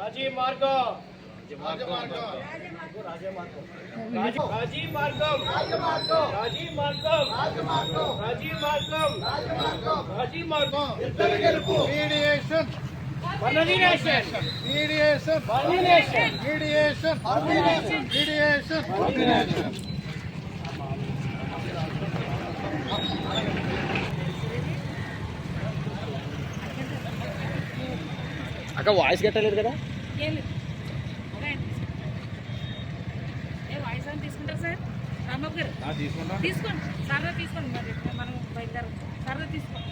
రాజీ మార్గం రాజీ మార్గం రాజీ మార్గం రాజీ మార్గం రాజీ మార్గం రాజీ మార్గం రాజీ మార్గం రాజీ మార్గం ఇద్దరు గెలుపు mediation Mediation. Mediation. Mediation. Mediation. Mediation. Mediation. అక్క వాయిస్ కట్టలేదు కదా? వాయిస్ అని తీసుకుంటారు సార్ రామబాబు గారు? తీసుకోండి సరదా తీసుకోండి, మరి మనం బయలుదేరం సరదా తీసుకోండి.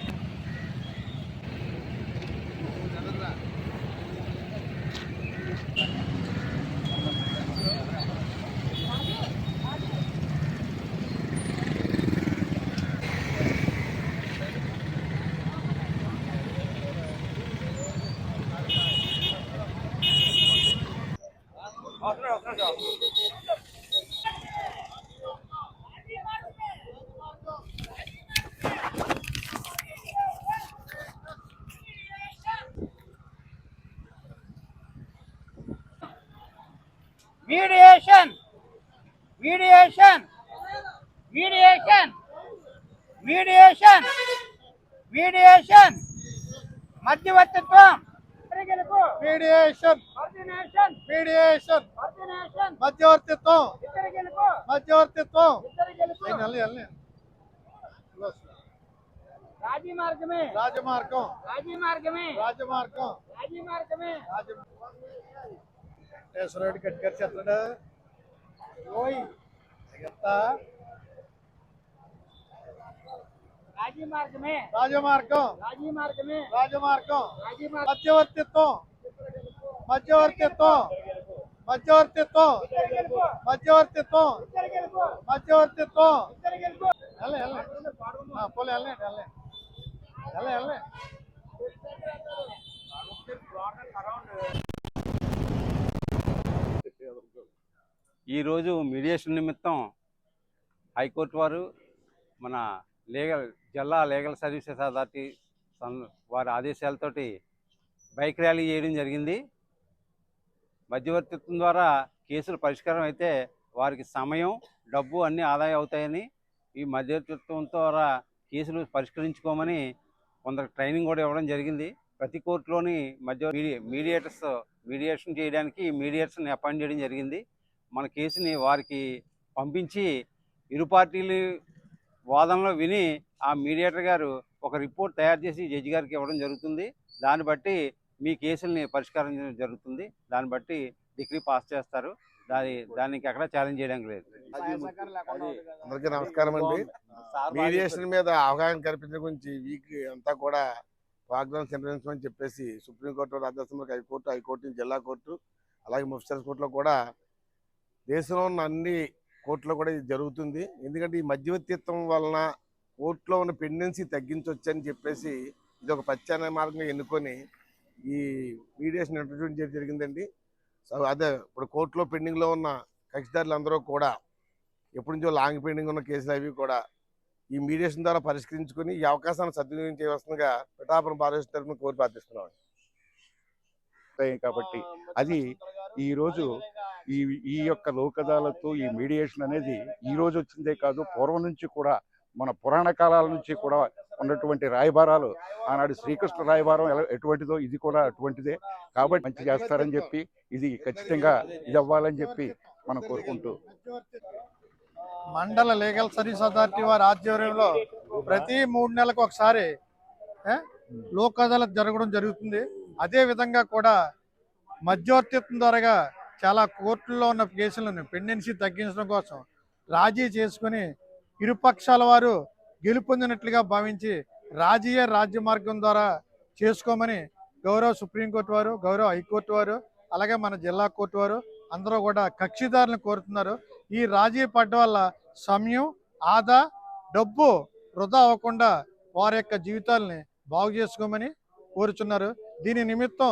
Mediation. Mediation. Mediation. Mediation. Mediation. మధ్యవర్తిత్వం. Mediation. Mediation. మధ్యవర్తిత్వం. మధ్యవర్తిత్వం. రాజీ మార్గమే. రాజమార్గం. రాజీ మార్గమే. రాజమార్గం. రాజీ మార్గమే. రెడ్ కట్ చేస్తాడు రాజీ మార్గమే. రాజమార్గం. రాజీ మార్గమే. రాజమార్గం. మధ్యవర్తిత్వం. మధ్యవర్తిత్వం. మధ్యవర్తిత్వం. మధ్యవర్తిత్వం. మధ్యవర్తిత్వం. పోలే ఈరోజు మీడియేషన్ నిమిత్తం హైకోర్టు వారు మన జిల్లా లీగల్ సర్వీసెస్ అథారిటీ వారి ఆదేశాలతోటి బైక్ ర్యాలీ చేయడం జరిగింది. మధ్యవర్తిత్వం ద్వారా కేసుల పరిష్కారం అయితే వారికి సమయం, డబ్బు అన్నీ ఆదాయం అవుతాయని, ఈ మధ్యవర్తిత్వం ద్వారా కేసులు పరిష్కరించుకోమని కొందరు ట్రైనింగ్ కూడా ఇవ్వడం జరిగింది. ప్రతి కోర్టులోని మీడియేషన్ చేయడానికి మీడియేటర్స్ని అపాయింట్ చేయడం జరిగింది. మన కేసుని వారికి పంపించి ఇరు పార్టీలు వాదనలో విని ఆ మీడియేటర్ గారు ఒక రిపోర్ట్ తయారు చేసి జడ్జి గారికి ఇవ్వడం జరుగుతుంది. దాన్ని బట్టి మీ కేసుల్ని పరిష్కారం జరుగుతుంది. దాన్ని బట్టి డిగ్రీ పాస్ చేస్తారు. దానికి ఎక్కడ ఛాలెంజ్ చేయడానికి లేదు. అందరికీ నమస్కారం అండి. మీడియేషన్ మీద అవగాహన కల్పించడం గురించి వీక్ అంతా కూడా ప్రోగ్రామ్స్ నిర్వహించమని చెప్పేసి సుప్రీంకోర్టు, రాజ్యసభ, హైకోర్టు, జిల్లా కోర్టు, అలాగే మున్సిపల్ కోర్టులో కూడా దేశంలో ఉన్న అన్ని కోర్టులో కూడా ఇది జరుగుతుంది. ఎందుకంటే ఈ మధ్యవర్తిత్వం వలన కోర్టులో ఉన్న పెండెన్సీ తగ్గించవచ్చు అని చెప్పేసి ఇది ఒక ప్రత్యామ్నాయ మార్గంగా ఎన్నుకొని ఈ మీడియేషన్ ఇంట్రడ్యూస్ చేయడం జరిగిందండి. సో అదే ఇప్పుడు కోర్టులో పెండింగ్లో ఉన్న కక్షిదారులందరూ కూడా ఎప్పటి నుంచో లాంగ్ పెండింగ్ ఉన్న కేసులు అవి కూడా ఈ మీడియేషన్ ద్వారా పరిష్కరించుకొని ఈ అవకాశాన్ని సద్వినియోగం చేయవలసిందిగా పిఠాపురం భారత తరఫున కోరి ప్రార్థిస్తున్నాం. కాబట్టి అది ఈరోజు ఈ యొక్క లోక్ అదాలత్, ఈ మీడియేషన్ అనేది ఈ రోజు వచ్చిందే కాదు, పూర్వం నుంచి కూడా మన పురాణ కాలాల నుంచి కూడా ఉన్నటువంటి రాయబారాలు, ఆనాడు శ్రీకృష్ణ రాయబారం ఎటువంటిదో ఇది కూడా అటువంటిదే. కాబట్టి మంచి చేస్తారని చెప్పి ఇది ఖచ్చితంగా ఇది అవ్వాలని చెప్పి మనం కోరుకుంటూ మండల లీగల్ సర్వీస్ అథారిటీ వారి ఆధ్వర్యంలో ప్రతి 3 నెలలకు ఒకసారి లోక్ అదాలత్ జరగడం జరుగుతుంది. అదే విధంగా కూడా మధ్యవర్తిత్వం ద్వారా చాలా కోర్టుల్లో ఉన్న కేసులను పెండెన్సీ తగ్గించడం కోసం రాజీ చేసుకుని ఇరుపక్షాల వారు గెలుపొందినట్లుగా భావించి రాజ్య మార్గం ద్వారా చేసుకోమని గౌరవ సుప్రీంకోర్టు వారు, గౌరవ హైకోర్టు వారు, అలాగే మన జిల్లా కోర్టు వారు అందరూ కూడా కక్షిదారులను కోరుతున్నారు. ఈ రాజీ పడ్డ వల్ల సమయం, ఆదా, డబ్బు వృధా అవ్వకుండా వారి యొక్క జీవితాలని బాగు చేసుకోమని కోరుచున్నారు. దీని నిమిత్తం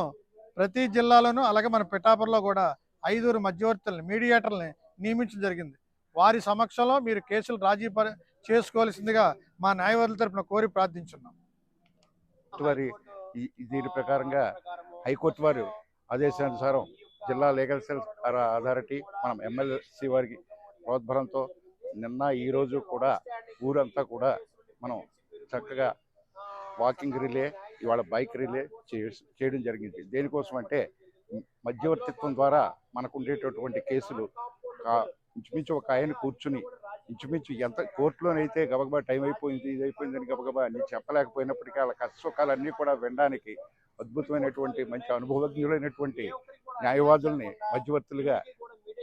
ప్రతి జిల్లాలోనూ అలాగే మన పిఠాపురంలో కూడా 5 మధ్యవర్తులను, మీడియేటర్లని నియమించడం జరిగింది. వారి సమక్షంలో మీరు కేసులు రాజీ చేసుకోవాల్సిందిగా మా న్యాయవాదుల తరపున కోరి ప్రార్థించున్నాం. దీని ప్రకారంగా హైకోర్టు వారు ఆదేశానుసారం జిల్లా లీగల్ సెల్ అథారిటీ మనం ఎమ్మెల్సీ వారికి ప్రోద్బలంతో నిన్న ఈరోజు కూడా ఊరంతా కూడా మనం చక్కగా వాకింగ్ రిలే ఇవాళ బైక్ రిలే చేయడం జరిగింది. దేనికోసం అంటే మధ్యవర్తిత్వం ద్వారా మనకు ఉండేటటువంటి కేసులు ఇంచుమించు ఒక ఆయన కూర్చుని ఇంచుమించు ఎంత కోర్టులోనైతే గబగబా టైం అయిపోయింది ఇది అయిపోయిందని గబగబా అన్ని చెప్పలేకపోయినప్పటికీ వాళ్ళ కష్టసుఖాలన్నీ కూడా వినడానికి అద్భుతమైనటువంటి మంచి అనుభవజ్ఞులైనటువంటి న్యాయవాదుల్ని మధ్యవర్తులుగా